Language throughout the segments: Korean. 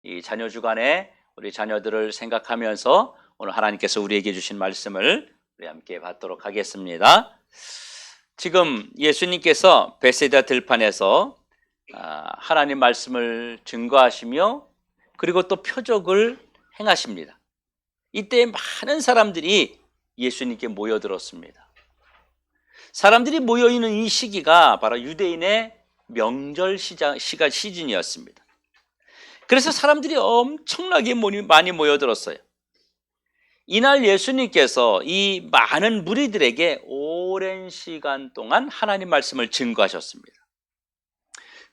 이 자녀 주간에 우리 자녀들을 생각하면서 오늘 하나님께서 우리에게 주신 말씀을 우리 함께 받도록 하겠습니다. 지금 예수님께서 베세다 들판에서 하나님 말씀을 증거하시며 그리고 또 표적을 행하십니다. 이때 많은 사람들이 예수님께 모여들었습니다. 사람들이 모여있는 이 시기가 바로 유대인의 명절 시즌이었습니다. 그래서 사람들이 엄청나게 많이 모여들었어요. 이날 예수님께서 이 많은 무리들에게 오랜 시간 동안 하나님 말씀을 증거하셨습니다.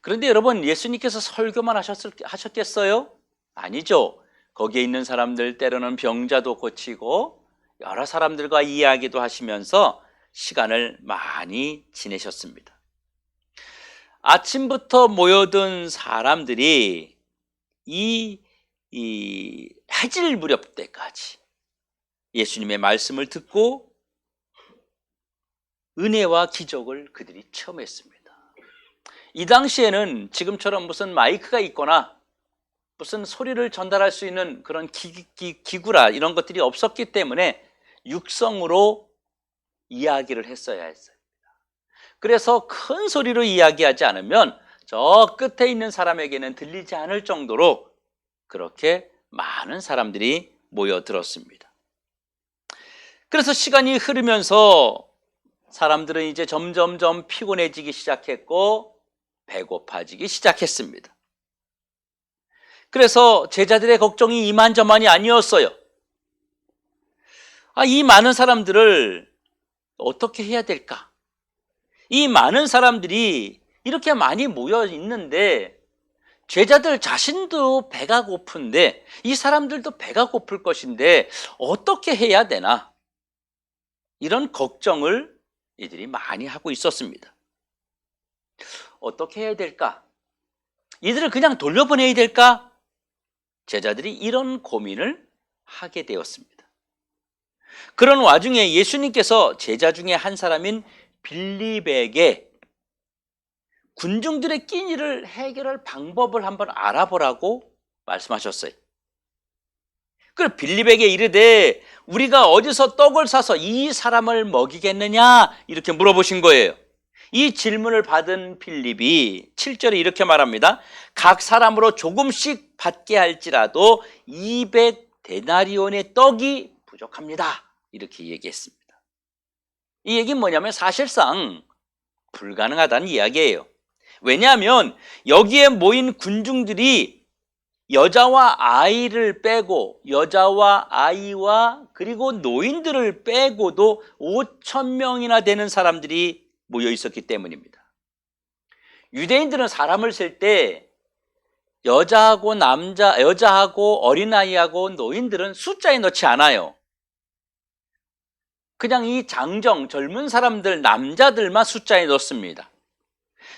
그런데 여러분, 예수님께서 설교만 하셨겠어요? 아니죠. 거기에 있는 사람들, 때로는 병자도 고치고 여러 사람들과 이야기도 하시면서 시간을 많이 지내셨습니다. 아침부터 모여든 사람들이 이 해질 무렵 때까지 예수님의 말씀을 듣고 은혜와 기적을 그들이 체험했습니다. 이 당시에는 지금처럼 무슨 마이크가 있거나 무슨 소리를 전달할 수 있는 그런 기구라 이런 것들이 없었기 때문에 육성으로 이야기를 했어야 했어요. 그래서 큰 소리로 이야기하지 않으면 저 끝에 있는 사람에게는 들리지 않을 정도로 그렇게 많은 사람들이 모여들었습니다. 그래서 시간이 흐르면서 사람들은 이제 점점점 피곤해지기 시작했고 배고파지기 시작했습니다. 그래서 제자들의 걱정이 이만저만이 아니었어요. 이 많은 사람들을 어떻게 해야 될까? 이 많은 사람들이 이렇게 많이 모여 있는데 제자들 자신도 배가 고픈데 이 사람들도 배가 고플 것인데 어떻게 해야 되나? 이런 걱정을 이들이 많이 하고 있었습니다. 어떻게 해야 될까? 이들을 그냥 돌려보내야 될까? 제자들이 이런 고민을 하게 되었습니다. 그런 와중에 예수님께서 제자 중에 한 사람인 빌립에게 군중들의 끼니를 해결할 방법을 한번 알아보라고 말씀하셨어요. 그리고 빌립에게 이르되 우리가 어디서 떡을 사서 이 사람을 먹이겠느냐 이렇게 물어보신 거예요. 이 질문을 받은 빌립이 7절에 이렇게 말합니다. 각 사람으로 조금씩 받게 할지라도 200데나리온의 떡이 부족합니다. 이렇게 얘기했습니다. 이 얘기는 뭐냐면 사실상 불가능하다는 이야기예요. 왜냐하면 여기에 모인 군중들이 여자와 아이를 빼고 여자와 아이와 그리고 노인들을 빼고도 5,000명이나 되는 사람들이 모여 있었기 때문입니다. 유대인들은 사람을 셀 때 여자하고 어린아이하고 노인들은 숫자에 넣지 않아요. 그냥 이 젊은 사람들, 남자들만 숫자에 넣습니다.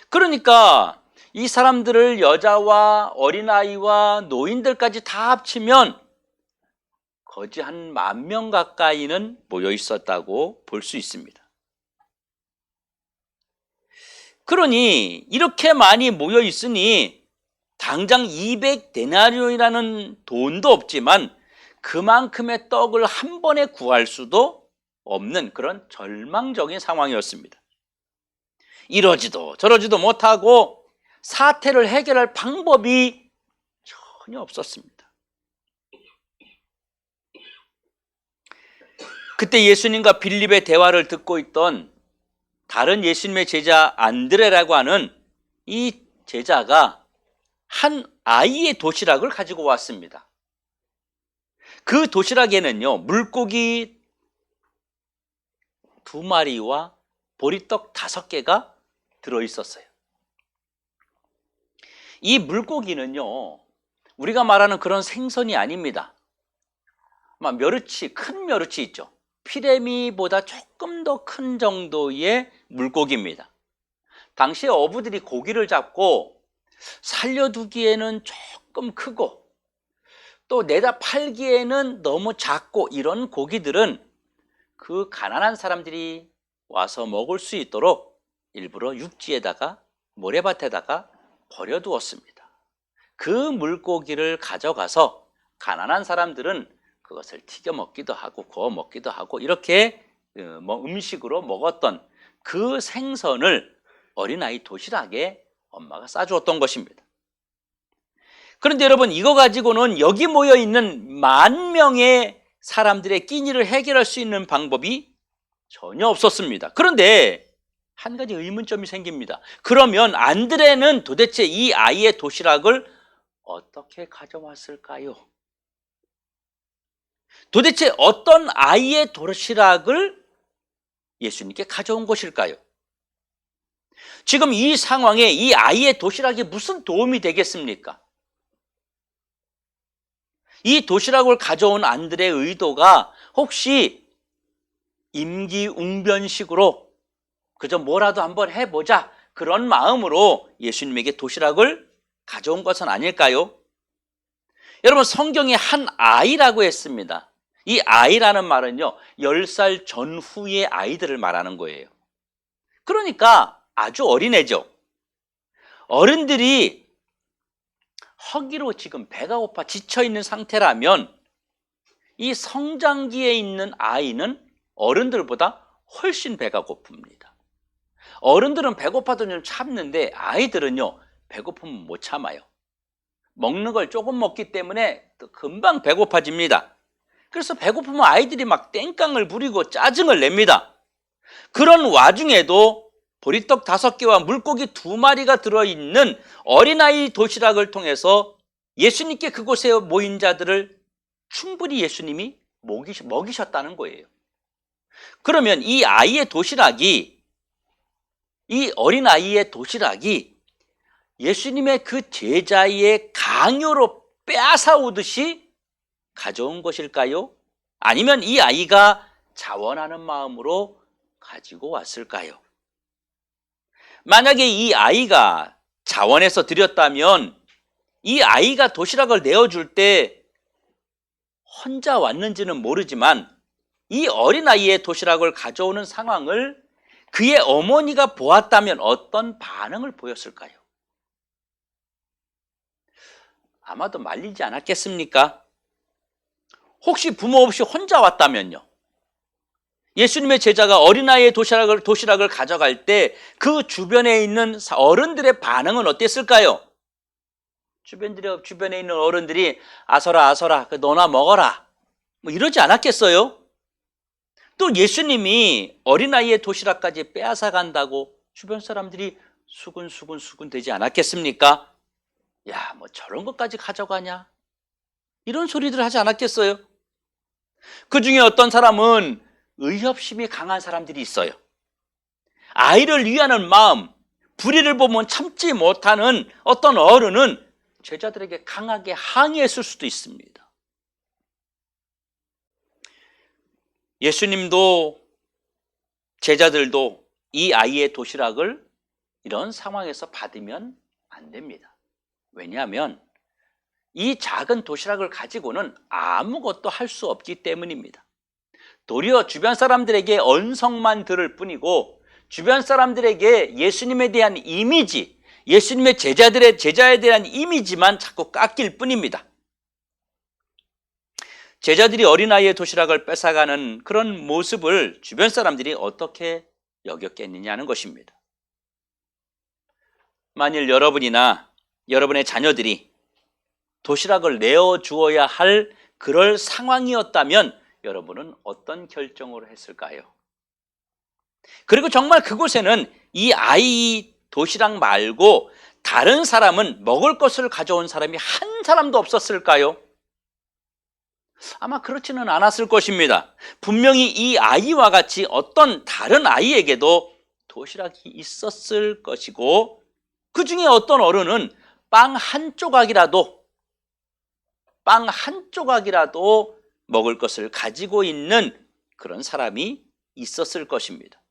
그러니까 이 사람들을 여자와 어린아이와 노인들까지 다 합치면 거의 한 10,000명 가까이는 모여 있었다고 볼 수 있습니다. 그러니 이렇게 많이 모여 있으니 당장 200데나리온이라는 돈도 없지만 그만큼의 떡을 한 번에 구할 수도 없는 그런 절망적인 상황이었습니다. 이러지도 저러지도 못하고 사태를 해결할 방법이 전혀 없었습니다. 그때 예수님과 빌립의 대화를 듣고 있던 다른 예수님의 제자 안드레라고 하는 이 제자가 한 아이의 도시락을 가지고 왔습니다. 그 도시락에는요, 물고기 2마리와 보리떡 5개가 들어있었어요. 이 물고기는요, 우리가 말하는 그런 생선이 아닙니다. 큰 멸치 있죠. 피레미보다 조금 더 큰 정도의 물고기입니다. 당시에 어부들이 고기를 잡고 살려두기에는 조금 크고 또 내다 팔기에는 너무 작고 이런 고기들은 그 가난한 사람들이 와서 먹을 수 있도록 일부러 육지에다가 모래밭에다가 버려두었습니다. 그 물고기를 가져가서 가난한 사람들은 그것을 튀겨 먹기도 하고 구워 먹기도 하고 이렇게 음식으로 먹었던 그 생선을 어린아이 도시락에 엄마가 싸주었던 것입니다. 그런데 여러분, 이거 가지고는 여기 모여 있는 10,000명의 사람들의 끼니를 해결할 수 있는 방법이 전혀 없었습니다. 그런데 한 가지 의문점이 생깁니다. 그러면 안드레는 도대체 이 아이의 도시락을 어떻게 가져왔을까요? 도대체 어떤 아이의 도시락을 예수님께 가져온 것일까요? 지금 이 상황에 이 아이의 도시락이 무슨 도움이 되겠습니까? 이 도시락을 가져온 안드레의 의도가 혹시 임기응변식으로 그저 뭐라도 한번 해보자 그런 마음으로 예수님에게 도시락을 가져온 것은 아닐까요? 여러분, 성경에 한 아이라고 했습니다. 이 아이라는 말은요, 10살 전후의 아이들을 말하는 거예요. 그러니까 아주 어린애죠. 어른들이 허기로 지금 배가 고파 지쳐있는 상태라면 이 성장기에 있는 아이는 어른들보다 훨씬 배가 고픕니다. 어른들은 배고파도 좀 참는데 아이들은요, 배고프면 못 참아요. 먹는 걸 조금 먹기 때문에 또 금방 배고파집니다. 그래서 배고프면 아이들이 막 땡깡을 부리고 짜증을 냅니다. 그런 와중에도 보리떡 5개와 물고기 2마리가 들어있는 어린아이 도시락을 통해서 예수님께 그곳에 모인 자들을 충분히 예수님이 먹이셨다는 거예요. 그러면 이 어린아이의 도시락이 예수님의 그 제자의 강요로 빼앗아오듯이 가져온 것일까요? 아니면 이 아이가 자원하는 마음으로 가지고 왔을까요? 만약에 이 아이가 자원해서 드렸다면 이 아이가 도시락을 내어줄 때 혼자 왔는지는 모르지만 이 어린아이의 도시락을 가져오는 상황을 그의 어머니가 보았다면 어떤 반응을 보였을까요? 아마도 말리지 않았겠습니까? 혹시 부모 없이 혼자 왔다면요? 예수님의 제자가 어린아이의 도시락을 가져갈 때 그 주변에 있는 어른들의 반응은 어땠을까요? 주변에 있는 어른들이 아서라 너나 먹어라 뭐 이러지 않았겠어요? 또 예수님이 어린아이의 도시락까지 빼앗아 간다고 주변 사람들이 수군 되지 않았겠습니까? 야, 뭐 저런 것까지 가져가냐? 이런 소리들 하지 않았겠어요? 그 중에 어떤 사람은 의협심이 강한 사람들이 있어요. 아이를 위하는 마음, 불의를 보면 참지 못하는 어떤 어른은 제자들에게 강하게 항의했을 수도 있습니다. 예수님도 제자들도 이 아이의 도시락을 이런 상황에서 받으면 안 됩니다. 왜냐하면 이 작은 도시락을 가지고는 아무것도 할 수 없기 때문입니다. 도리어 주변 사람들에게 언성만 들을 뿐이고 주변 사람들에게 예수님에 대한 이미지, 예수님의 제자에 대한 이미지만 자꾸 깎일 뿐입니다. 제자들이 어린아이의 도시락을 뺏어가는 그런 모습을 주변 사람들이 어떻게 여겼겠느냐는 것입니다. 만일 여러분이나 여러분의 자녀들이 도시락을 내어주어야 할 그럴 상황이었다면 여러분은 어떤 결정을 했을까요? 그리고 정말 그곳에는 이 아이 도시락 말고 다른 사람은 먹을 것을 가져온 사람이 한 사람도 없었을까요? 아마 그렇지는 않았을 것입니다. 분명히 이 아이와 같이 어떤 다른 아이에게도 도시락이 있었을 것이고 그 중에 어떤 어른은 빵 한 조각이라도 먹을 것을 가지고 있는 그런 사람이 있었을 것입니다.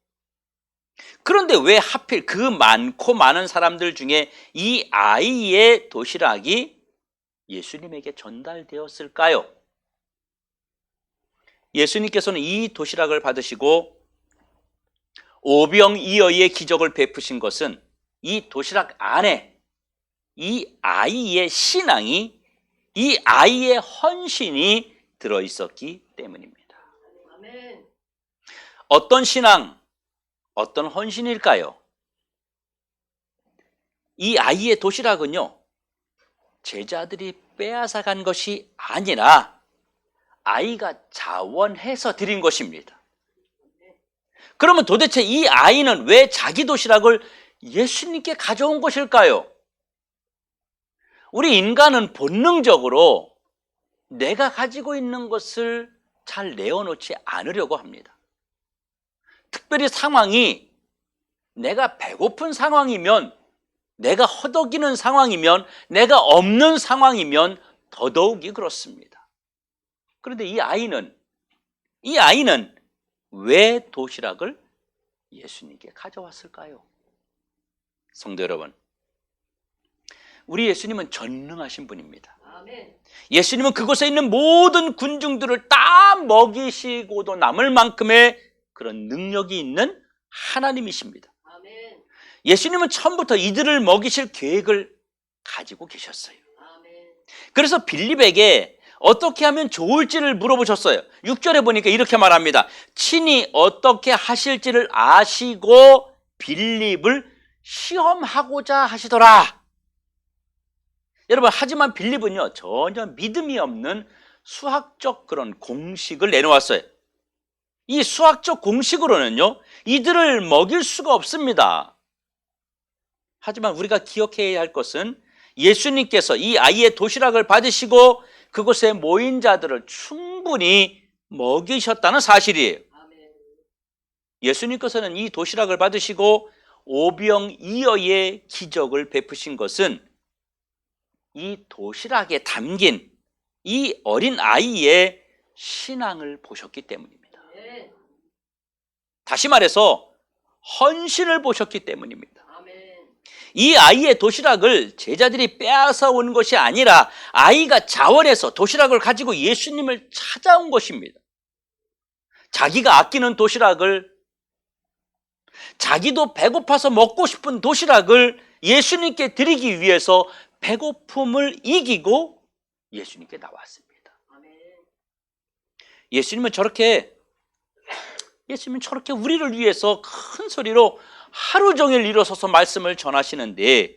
그런데 왜 하필 그 많고 많은 사람들 중에 이 아이의 도시락이 예수님에게 전달되었을까요? 예수님께서는 이 도시락을 받으시고 오병이어의 기적을 베푸신 것은 이 도시락 안에 이 아이의 신앙이, 이 아이의 헌신이 들어있었기 때문입니다. 아멘. 어떤 신앙, 어떤 헌신일까요? 이 아이의 도시락은요, 제자들이 빼앗아간 것이 아니라 아이가 자원해서 드린 것입니다. 그러면 도대체 이 아이는 왜 자기 도시락을 예수님께 가져온 것일까요? 우리 인간은 본능적으로 내가 가지고 있는 것을 잘 내어놓지 않으려고 합니다. 특별히 상황이 내가 배고픈 상황이면, 내가 허덕이는 상황이면, 내가 없는 상황이면 더더욱이 그렇습니다. 그런데 이 아이는 왜 도시락을 예수님께 가져왔을까요? 성도 여러분, 우리 예수님은 전능하신 분입니다. 아멘. 예수님은 그곳에 있는 모든 군중들을 다 먹이시고도 남을 만큼의 그런 능력이 있는 하나님이십니다. 아멘. 예수님은 처음부터 이들을 먹이실 계획을 가지고 계셨어요. 아멘. 그래서 빌립에게 어떻게 하면 좋을지를 물어보셨어요. 6절에 보니까 이렇게 말합니다. 친히 어떻게 하실지를 아시고 빌립을 시험하고자 하시더라. 여러분, 하지만 빌립은요, 전혀 믿음이 없는 수학적 그런 공식을 내놓았어요. 이 수학적 공식으로는요, 이들을 먹일 수가 없습니다. 하지만 우리가 기억해야 할 것은 예수님께서 이 아이의 도시락을 받으시고 그곳에 모인 자들을 충분히 먹이셨다는 사실이에요. 아멘. 예수님께서는 이 도시락을 받으시고 오병이어의 기적을 베푸신 것은 이 도시락에 담긴 이 어린 아이의 신앙을 보셨기 때문입니다. 아멘. 다시 말해서 헌신을 보셨기 때문입니다. 아멘. 이 아이의 도시락을 제자들이 빼앗아 온 것이 아니라 아이가 자원해서 도시락을 가지고 예수님을 찾아온 것입니다. 자기가 아끼는 도시락을, 자기도 배고파서 먹고 싶은 도시락을 예수님께 드리기 위해서 배고픔을 이기고 예수님께 나왔습니다. 아멘. 예수님은 저렇게 우리를 위해서 큰 소리로 하루 종일 일어서서 말씀을 전하시는데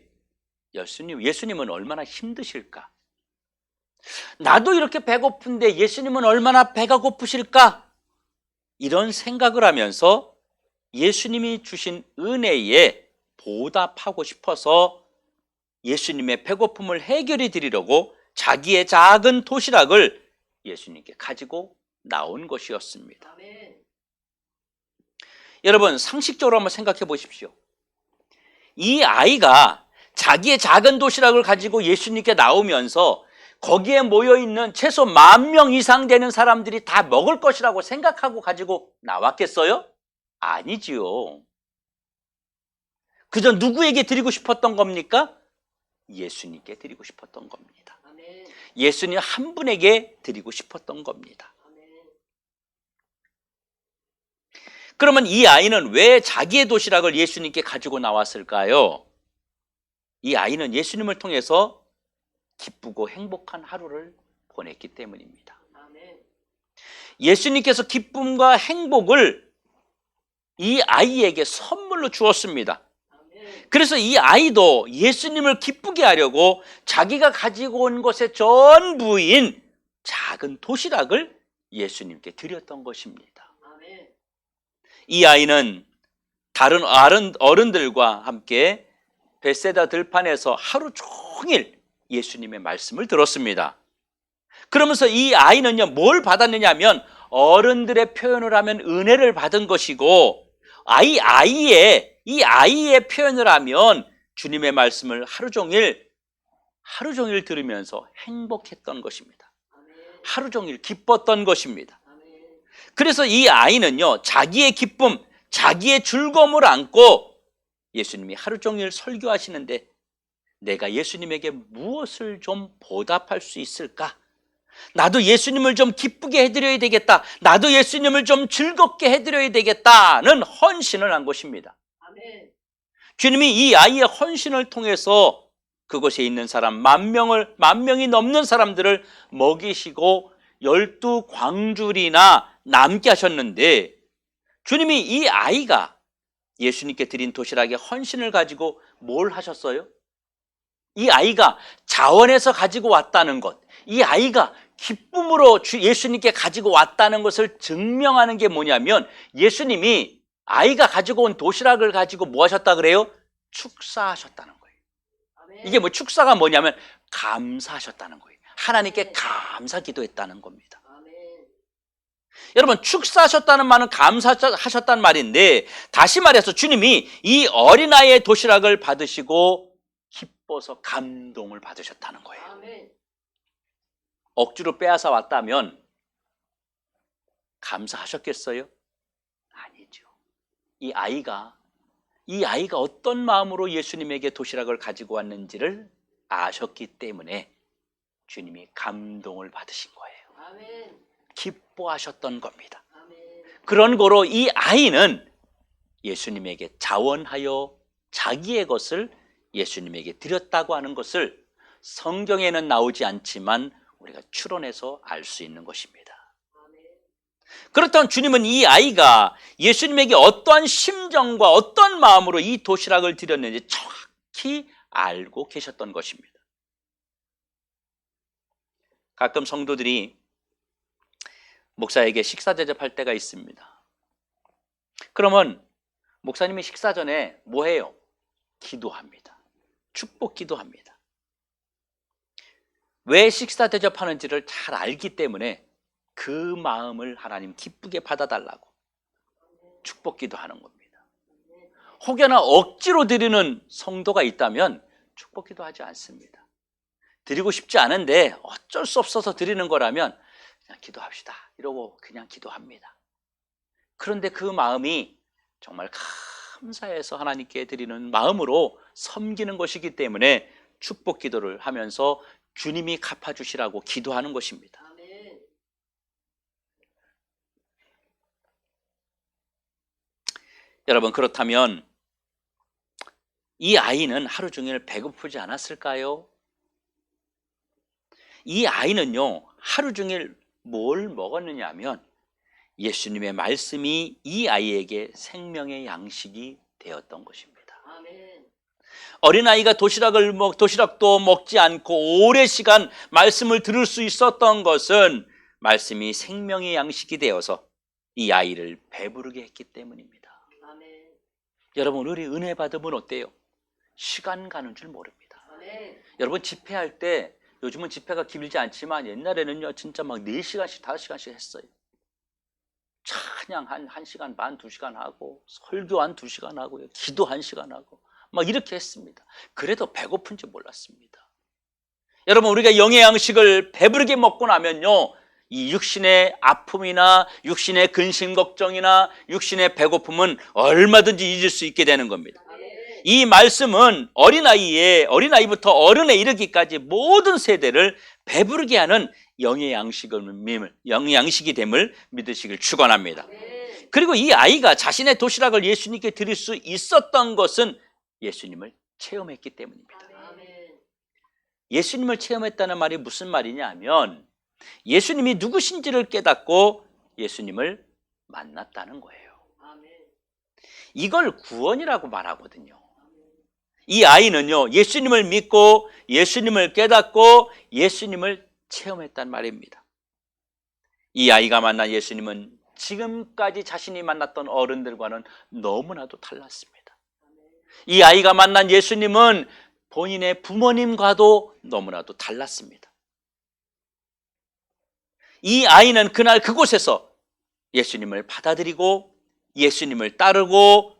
예수님은 얼마나 힘드실까? 나도 이렇게 배고픈데 예수님은 얼마나 배가 고프실까? 이런 생각을 하면서 예수님이 주신 은혜에 보답하고 싶어서 예수님의 배고픔을 해결해 드리려고 자기의 작은 도시락을 예수님께 가지고 나온 것이었습니다. 아멘. 여러분, 상식적으로 한번 생각해 보십시오. 이 아이가 자기의 작은 도시락을 가지고 예수님께 나오면서 거기에 모여있는 최소 10,000명 이상 되는 사람들이 다 먹을 것이라고 생각하고 가지고 나왔겠어요? 아니지요. 그저 누구에게 드리고 싶었던 겁니까? 예수님께 드리고 싶었던 겁니다. 아멘. 예수님 한 분에게 드리고 싶었던 겁니다. 아멘. 그러면 이 아이는 왜 자기의 도시락을 예수님께 가지고 나왔을까요? 이 아이는 예수님을 통해서 기쁘고 행복한 하루를 보냈기 때문입니다. 아멘. 예수님께서 기쁨과 행복을 이 아이에게 선물로 주었습니다. 아멘. 그래서 이 아이도 예수님을 기쁘게 하려고 자기가 가지고 온 것의 전부인 작은 도시락을 예수님께 드렸던 것입니다. 아멘. 이 아이는 다른 어른들과 함께 벳세다 들판에서 하루 종일 예수님의 말씀을 들었습니다. 그러면서 이 아이는요, 뭘 받았느냐 하면 어른들의 표현을 하면 은혜를 받은 것이고, 이 아이의 표현을 하면 주님의 말씀을 하루 종일 들으면서 행복했던 것입니다. 아멘. 하루 종일 기뻤던 것입니다. 아멘. 그래서 이 아이는요, 자기의 기쁨, 자기의 즐거움을 안고 예수님이 하루 종일 설교하시는데 내가 예수님에게 무엇을 좀 보답할 수 있을까? 나도 예수님을 좀 기쁘게 해드려야 되겠다. 나도 예수님을 좀 즐겁게 해드려야 되겠다는 헌신을 한 것입니다. 아멘. 주님이 이 아이의 헌신을 통해서 그곳에 있는 사람 만 명이 넘는 사람들을 먹이시고 12광줄이나 남게 하셨는데, 주님이 이 아이가 예수님께 드린 도시락의 헌신을 가지고 뭘 하셨어요? 이 아이가 자원해서 가지고 왔다는 것, 이 아이가 기쁨으로 예수님께 가지고 왔다는 것을 증명하는 게 뭐냐면, 예수님이 아이가 가지고 온 도시락을 가지고 뭐 하셨다 그래요? 축사하셨다는 거예요. 아멘. 이게 뭐 축사가 뭐냐면 감사하셨다는 거예요. 하나님께 감사 기도했다는 겁니다. 아멘. 여러분, 축사하셨다는 말은 감사하셨다는 말인데, 다시 말해서 주님이 이 어린아이의 도시락을 받으시고 기뻐서 감동을 받으셨다는 거예요. 아멘. 억지로 빼앗아 왔다면 감사하셨겠어요? 아니죠. 이 아이가 어떤 마음으로 예수님에게 도시락을 가지고 왔는지를 아셨기 때문에 주님이 감동을 받으신 거예요. 아멘. 기뻐하셨던 겁니다. 아멘. 그런 거로 이 아이는 예수님에게 자원하여 자기의 것을 예수님에게 드렸다고 하는 것을 성경에는 나오지 않지만 우리가 추론해서 알 수 있는 것입니다. 아멘. 그렇다면 주님은 이 아이가 예수님에게 어떠한 심정과 어떤 마음으로 이 도시락을 드렸는지 정확히 알고 계셨던 것입니다. 가끔 성도들이 목사에게 식사 대접할 때가 있습니다. 그러면 목사님이 식사 전에 뭐 해요? 기도합니다. 축복 기도합니다. 왜 식사 대접하는지를 잘 알기 때문에 그 마음을 하나님 기쁘게 받아달라고 축복 기도하는 겁니다. 혹여나 억지로 드리는 성도가 있다면 축복 기도하지 않습니다. 드리고 싶지 않은데 어쩔 수 없어서 드리는 거라면 그냥 기도합시다 이러고 그냥 기도합니다. 그런데 그 마음이 정말 감사해서 하나님께 드리는 마음으로 섬기는 것이기 때문에 축복 기도를 하면서 주님이 갚아주시라고 기도하는 것입니다. 아멘. 여러분, 그렇다면 이 아이는 하루 종일 배고프지 않았을까요? 이 아이는요, 하루 종일 뭘 먹었느냐 하면 예수님의 말씀이 이 아이에게 생명의 양식이 되었던 것입니다. 아멘. 어린아이가 도시락도 먹지 않고 오랜 시간 말씀을 들을 수 있었던 것은 말씀이 생명의 양식이 되어서 이 아이를 배부르게 했기 때문입니다. 아멘. 여러분, 우리 은혜 받으면 어때요? 시간 가는 줄 모릅니다. 아멘. 여러분, 집회할 때 요즘은 집회가 길지 않지만 옛날에는요 진짜 막 4시간씩 5시간씩 했어요. 찬양 한 1시간 반 2시간 하고 설교 한 2시간 하고요, 기도 1시간 하고 막 이렇게 했습니다. 그래도 배고픈지 몰랐습니다. 여러분, 우리가 영의 양식을 배부르게 먹고 나면요, 이 육신의 아픔이나 육신의 근심 걱정이나 육신의 배고픔은 얼마든지 잊을 수 있게 되는 겁니다. 아멘. 이 말씀은 어린아이부터 어른에 이르기까지 모든 세대를 배부르게 하는 영의 양식이 됨을 믿으시길 축원합니다. 아멘. 그리고 이 아이가 자신의 도시락을 예수님께 드릴 수 있었던 것은 예수님을 체험했기 때문입니다. 아멘. 예수님을 체험했다는 말이 무슨 말이냐 하면 예수님이 누구신지를 깨닫고 예수님을 만났다는 거예요. 아멘. 이걸 구원이라고 말하거든요. 이 아이는요, 예수님을 믿고 예수님을 깨닫고 예수님을 체험했단 말입니다. 이 아이가 만난 예수님은 지금까지 자신이 만났던 어른들과는 너무나도 달랐습니다. 이 아이가 만난 예수님은 본인의 부모님과도 너무나도 달랐습니다. 이 아이는 그날 그곳에서 예수님을 받아들이고 예수님을 따르고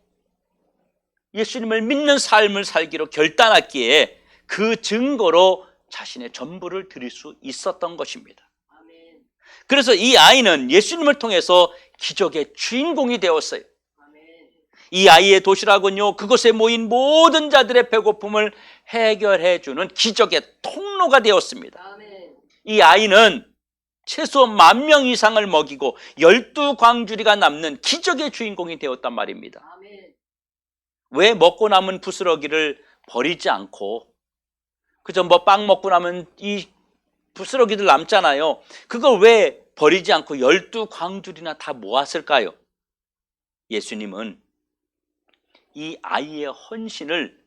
예수님을 믿는 삶을 살기로 결단했기에 그 증거로 자신의 전부를 드릴 수 있었던 것입니다. 아멘. 그래서 이 아이는 예수님을 통해서 기적의 주인공이 되었어요. 아멘. 이 아이의 도시락은요, 그곳에 모인 모든 자들의 배고픔을 해결해 주는 기적의 통로가 되었습니다. 아멘. 이 아이는 최소 10,000명 이상을 먹이고 12광주리가 남는 기적의 주인공이 되었단 말입니다. 아멘. 왜 먹고 남은 부스러기를 버리지 않고 그저 뭐 빵 먹고 나면 이 부스러기들 남잖아요. 그걸 왜 버리지 않고 12광줄이나 다 모았을까요? 예수님은 이 아이의 헌신을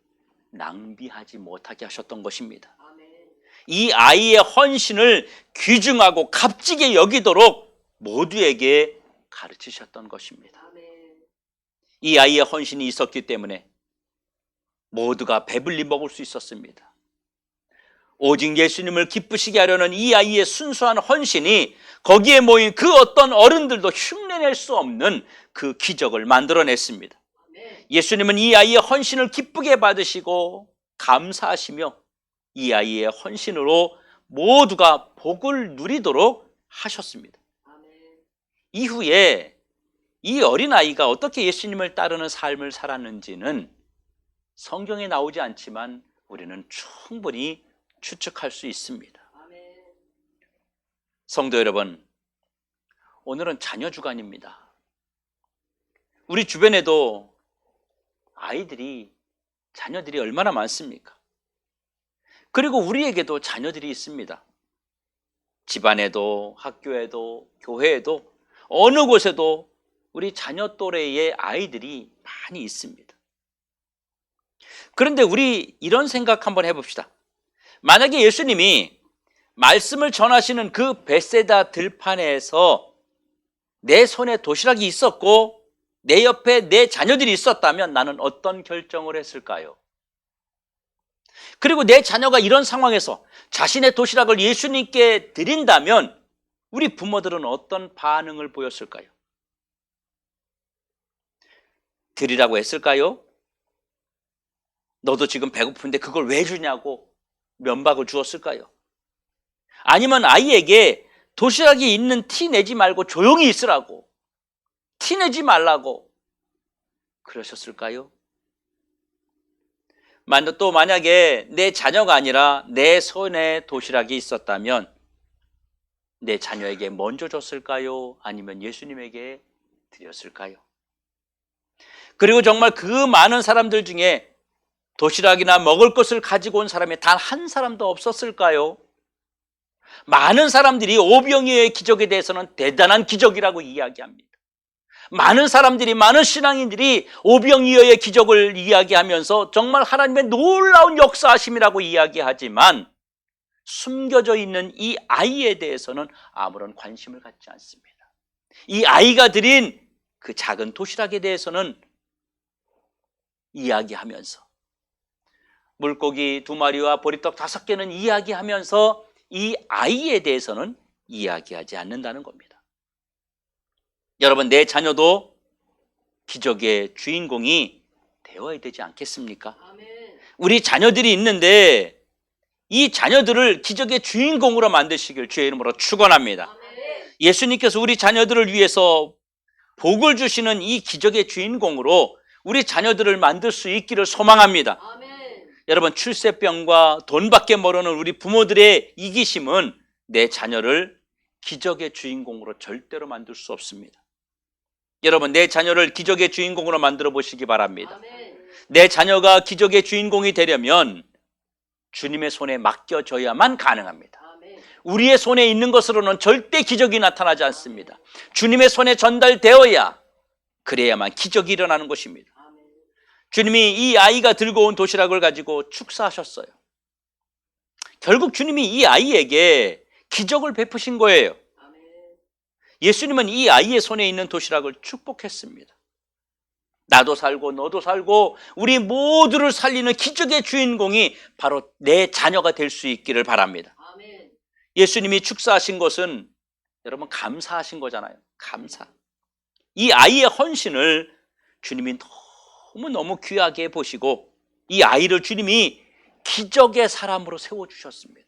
낭비하지 못하게 하셨던 것입니다. 아멘. 이 아이의 헌신을 귀중하고 값지게 여기도록 모두에게 가르치셨던 것입니다. 아멘. 이 아이의 헌신이 있었기 때문에 모두가 배불리 먹을 수 있었습니다. 오직 예수님을 기쁘시게 하려는 이 아이의 순수한 헌신이 거기에 모인 그 어떤 어른들도 흉내낼 수 없는 그 기적을 만들어냈습니다. 아멘. 예수님은 이 아이의 헌신을 기쁘게 받으시고 감사하시며 이 아이의 헌신으로 모두가 복을 누리도록 하셨습니다. 아멘. 이후에 이 어린아이가 어떻게 예수님을 따르는 삶을 살았는지는 성경에 나오지 않지만 우리는 충분히 추측할 수 있습니다. 아멘. 성도 여러분, 오늘은 자녀 주간입니다. 우리 주변에도 자녀들이 얼마나 많습니까? 그리고 우리에게도 자녀들이 있습니다. 집안에도, 학교에도, 교회에도, 어느 곳에도 우리 자녀 또래의 아이들이 많이 있습니다. 그런데 우리 이런 생각 한번 해봅시다. 만약에 예수님이 말씀을 전하시는 그 벳세다 들판에서 내 손에 도시락이 있었고 내 옆에 내 자녀들이 있었다면 나는 어떤 결정을 했을까요? 그리고 내 자녀가 이런 상황에서 자신의 도시락을 예수님께 드린다면 우리 부모들은 어떤 반응을 보였을까요? 드리라고 했을까요? 너도 지금 배고픈데 그걸 왜 주냐고 면박을 주었을까요? 아니면 아이에게 도시락이 있는 티 내지 말고 조용히 있으라고, 티 내지 말라고 그러셨을까요? 또 만약에 내 자녀가 아니라 내 손에 도시락이 있었다면 내 자녀에게 먼저 줬을까요? 아니면 예수님에게 드렸을까요? 그리고 정말 그 많은 사람들 중에 도시락이나 먹을 것을 가지고 온 사람이 단 한 사람도 없었을까요? 많은 사람들이 오병이어의 기적에 대해서는 대단한 기적이라고 이야기합니다. 많은 사람들이, 많은 신앙인들이 오병이어의 기적을 이야기하면서 정말 하나님의 놀라운 역사하심이라고 이야기하지만 숨겨져 있는 이 아이에 대해서는 아무런 관심을 갖지 않습니다. 이 아이가 드린 그 작은 도시락에 대해서는 이야기하면서 물고기 2마리와 보리떡 5개는 이야기하면서 이 아이에 대해서는 이야기하지 않는다는 겁니다. 여러분, 내 자녀도 기적의 주인공이 되어야 되지 않겠습니까? 아멘. 우리 자녀들이 있는데 이 자녀들을 기적의 주인공으로 만드시길 주의 이름으로 축원합니다. 아멘. 예수님께서 우리 자녀들을 위해서 복을 주시는 이 기적의 주인공으로 우리 자녀들을 만들 수 있기를 소망합니다. 아멘. 여러분, 출세병과 돈밖에 모르는 우리 부모들의 이기심은 내 자녀를 기적의 주인공으로 절대로 만들 수 없습니다. 여러분, 내 자녀를 기적의 주인공으로 만들어 보시기 바랍니다. 아멘. 내 자녀가 기적의 주인공이 되려면 주님의 손에 맡겨져야만 가능합니다. 아멘. 우리의 손에 있는 것으로는 절대 기적이 나타나지 않습니다. 주님의 손에 전달되어야, 그래야만 기적이 일어나는 것입니다. 아멘. 주님이 이 아이가 들고 온 도시락을 가지고 축사하셨어요. 결국 주님이 이 아이에게 기적을 베푸신 거예요. 아멘. 예수님은 이 아이의 손에 있는 도시락을 축복했습니다. 나도 살고 너도 살고 우리 모두를 살리는 기적의 주인공이 바로 내 자녀가 될 수 있기를 바랍니다. 아멘. 예수님이 축사하신 것은 여러분 감사하신 거잖아요. 감사. 이 아이의 헌신을 주님이 너무너무 귀하게 보시고 이 아이를 주님이 기적의 사람으로 세워주셨습니다.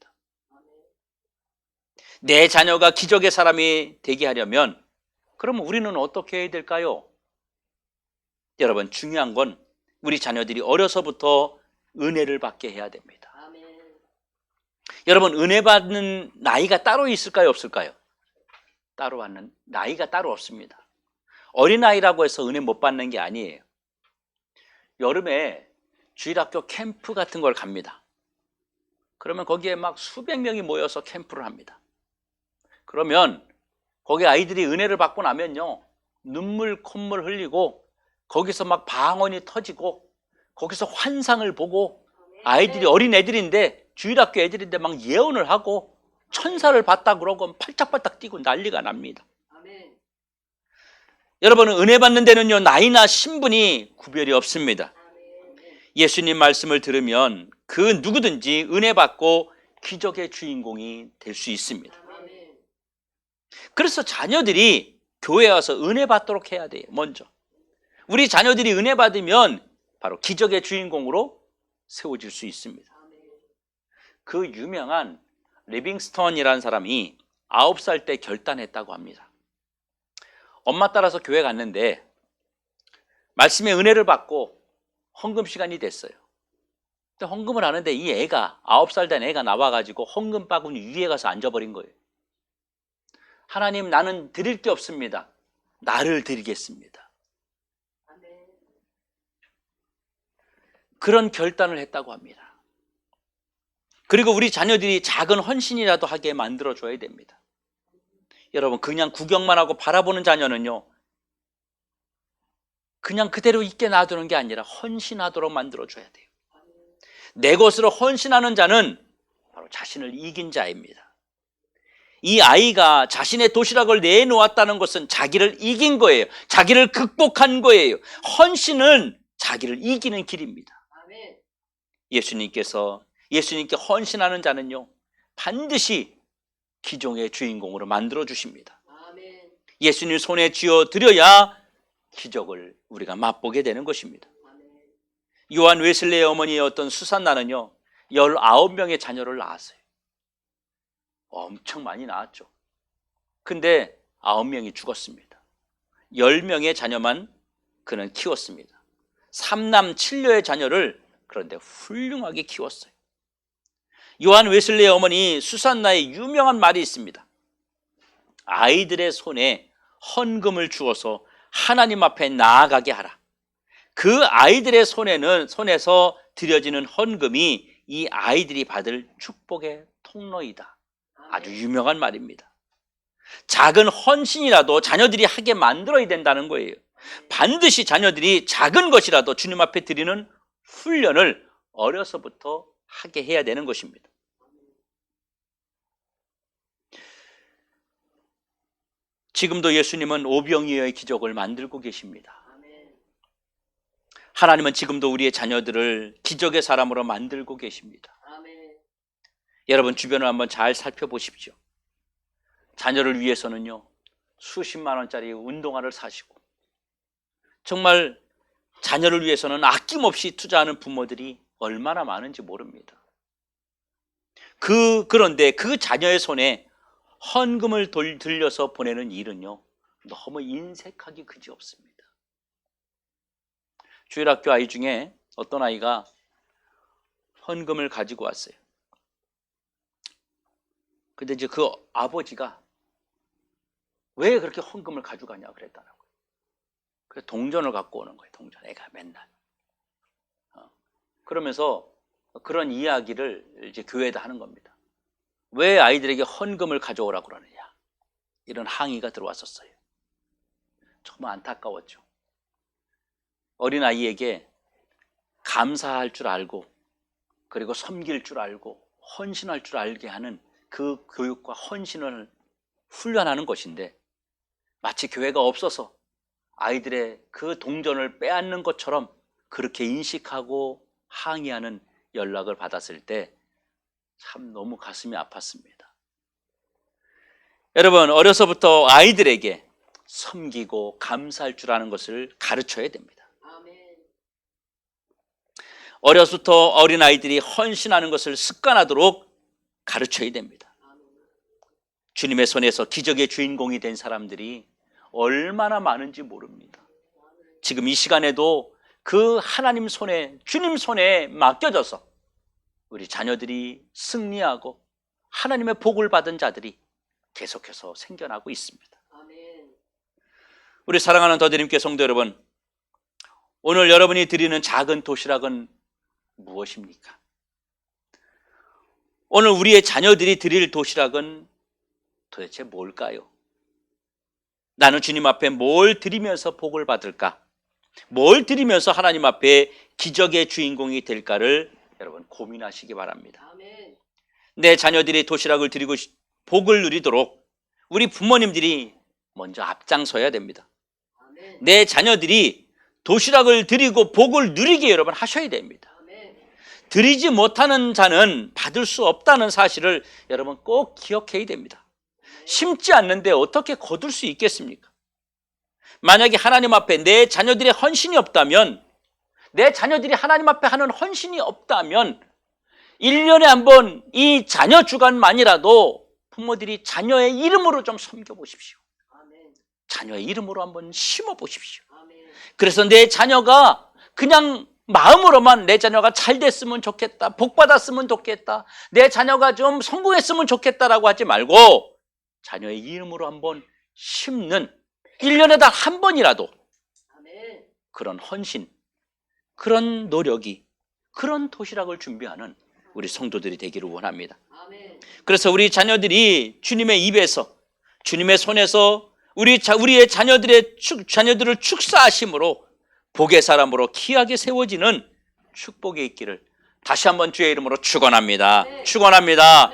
내 자녀가 기적의 사람이 되게 하려면 그러면 우리는 어떻게 해야 될까요? 여러분, 중요한 건 우리 자녀들이 어려서부터 은혜를 받게 해야 됩니다. 아멘. 여러분, 은혜 받는 나이가 따로 있을까요? 없을까요? 따로 받는 나이가 따로 없습니다. 어린아이라고 해서 은혜 못 받는 게 아니에요. 여름에 주일학교 캠프 같은 걸 갑니다. 그러면 거기에 막 수백 명이 모여서 캠프를 합니다. 그러면 거기 아이들이 은혜를 받고 나면요, 눈물 콧물 흘리고 거기서 막 방언이 터지고 거기서 환상을 보고, 아이들이 어린 애들인데, 주일학교 애들인데 막 예언을 하고 천사를 봤다 그러고 팔짝팔짝 뛰고 난리가 납니다. 아멘. 여러분, 은혜 받는 데는요, 나이나 신분이 구별이 없습니다. 아멘. 예수님 말씀을 들으면 그 누구든지 은혜 받고 기적의 주인공이 될 수 있습니다. 아멘. 그래서 자녀들이 교회에 와서 은혜 받도록 해야 돼요. 먼저 우리 자녀들이 은혜 받으면 바로 기적의 주인공으로 세워질 수 있습니다. 아멘. 그 유명한 리빙스턴이라는 사람이 9살 때 결단했다고 합니다. 엄마 따라서 교회 갔는데 말씀의 은혜를 받고 헌금 시간이 됐어요. 근데 헌금을 하는데 이 애가, 9살 된 애가 나와가지고 헌금 바구니 위에 가서 앉아버린 거예요. 하나님, 나는 드릴 게 없습니다. 나를 드리겠습니다. 아멘. 그런 결단을 했다고 합니다. 그리고 우리 자녀들이 작은 헌신이라도 하게 만들어줘야 됩니다. 여러분, 그냥 구경만 하고 바라보는 자녀는요, 그냥 그대로 있게 놔두는 게 아니라 헌신하도록 만들어줘야 돼요. 내 것으로 헌신하는 자는 바로 자신을 이긴 자입니다. 이 아이가 자신의 도시락을 내놓았다는 것은 자기를 이긴 거예요. 자기를 극복한 거예요. 헌신은 자기를 이기는 길입니다. 아멘. 예수님께 헌신하는 자는요, 반드시 기종의 주인공으로 만들어 주십니다. 아멘. 예수님 손에 쥐어 드려야 기적을 우리가 맛보게 되는 것입니다. 아멘. 요한 웨슬레의 어머니였던 수산나는요, 19명의 자녀를 낳았어요. 엄청 많이 낳았죠. 근데 9명이 죽었습니다. 10명의 자녀만 그는 키웠습니다. 3남 7녀의 자녀를 그런데 훌륭하게 키웠어요. 요한 웨슬레의 어머니 수산나의 유명한 말이 있습니다. 아이들의 손에 헌금을 주어서 하나님 앞에 나아가게 하라. 그 아이들의 손에서 드려지는 헌금이 이 아이들이 받을 축복의 통로이다. 아주 유명한 말입니다. 작은 헌신이라도 자녀들이 하게 만들어야 된다는 거예요. 반드시 자녀들이 작은 것이라도 주님 앞에 드리는 훈련을 어려서부터 하게 해야 되는 것입니다. 지금도 예수님은 오병이어의 기적을 만들고 계십니다. 하나님은 지금도 우리의 자녀들을 기적의 사람으로 만들고 계십니다. 여러분, 주변을 한번 잘 살펴보십시오. 자녀를 위해서는요, 수십만 원짜리 운동화를 사시고, 정말 자녀를 위해서는 아낌없이 투자하는 부모들이 얼마나 많은지 모릅니다. 그런데 그 자녀의 손에 헌금을 들려서 보내는 일은요, 너무 인색하기 그지없습니다. 주일학교 아이 중에 어떤 아이가 헌금을 가지고 왔어요. 근데 이제 그 아버지가 왜 그렇게 헌금을 가져가냐 그랬다는 거예요. 그래서 동전을 갖고 오는 거예요. 동전, 애가 맨날. 그러면서 그런 이야기를 이제 교회에다 하는 겁니다. 왜 아이들에게 헌금을 가져오라고 그러느냐, 이런 항의가 들어왔었어요. 정말 안타까웠죠. 어린아이에게 감사할 줄 알고, 그리고 섬길 줄 알고, 헌신할 줄 알게 하는 그 교육과 헌신을 훈련하는 것인데, 마치 교회가 없어서 아이들의 그 동전을 빼앗는 것처럼 그렇게 인식하고 항의하는 연락을 받았을 때 참 너무 가슴이 아팠습니다. 여러분, 어려서부터 아이들에게 섬기고 감사할 줄 아는 것을 가르쳐야 됩니다. 어려서부터 어린아이들이 헌신하는 것을 습관하도록 가르쳐야 됩니다. 주님의 손에서 기적의 주인공이 된 사람들이 얼마나 많은지 모릅니다. 지금 이 시간에도 그 하나님 손에, 주님 손에 맡겨져서 우리 자녀들이 승리하고 하나님의 복을 받은 자들이 계속해서 생겨나고 있습니다. 우리 사랑하는 더드림교회 성도 여러분, 오늘 여러분이 드리는 작은 도시락은 무엇입니까? 오늘 우리의 자녀들이 드릴 도시락은 도대체 뭘까요? 나는 주님 앞에 뭘 드리면서 복을 받을까? 뭘 드리면서 하나님 앞에 기적의 주인공이 될까를 여러분 고민하시기 바랍니다. 아멘. 내 자녀들이 도시락을 드리고 복을 누리도록 우리 부모님들이 먼저 앞장서야 됩니다. 아멘. 내 자녀들이 도시락을 드리고 복을 누리게 여러분 하셔야 됩니다. 아멘. 드리지 못하는 자는 받을 수 없다는 사실을 여러분 꼭 기억해야 됩니다. 심지 않는데 어떻게 거둘 수 있겠습니까? 만약에 하나님 앞에 내 자녀들의 헌신이 없다면, 내 자녀들이 하나님 앞에 하는 헌신이 없다면 1년에 한 번 이 자녀 주간만이라도 부모들이 자녀의 이름으로 좀 섬겨보십시오. 아멘. 자녀의 이름으로 한번 심어보십시오. 아멘. 그래서 내 자녀가 그냥 마음으로만 내 자녀가 잘 됐으면 좋겠다, 복 받았으면 좋겠다, 내 자녀가 좀 성공했으면 좋겠다라고 하지 말고 자녀의 이름으로 한번 심는 1년에 단 한 번이라도 아멘. 그런 헌신, 그런 노력이, 그런 도시락을 준비하는 우리 성도들이 되기를 원합니다. 아멘. 그래서 우리 자녀들이 주님의 입에서, 주님의 손에서 우리의 자녀들을 축사하심으로 복의 사람으로 귀하게 세워지는 축복이 있기를 다시 한번 주의 이름으로 축원합니다. 축원합니다.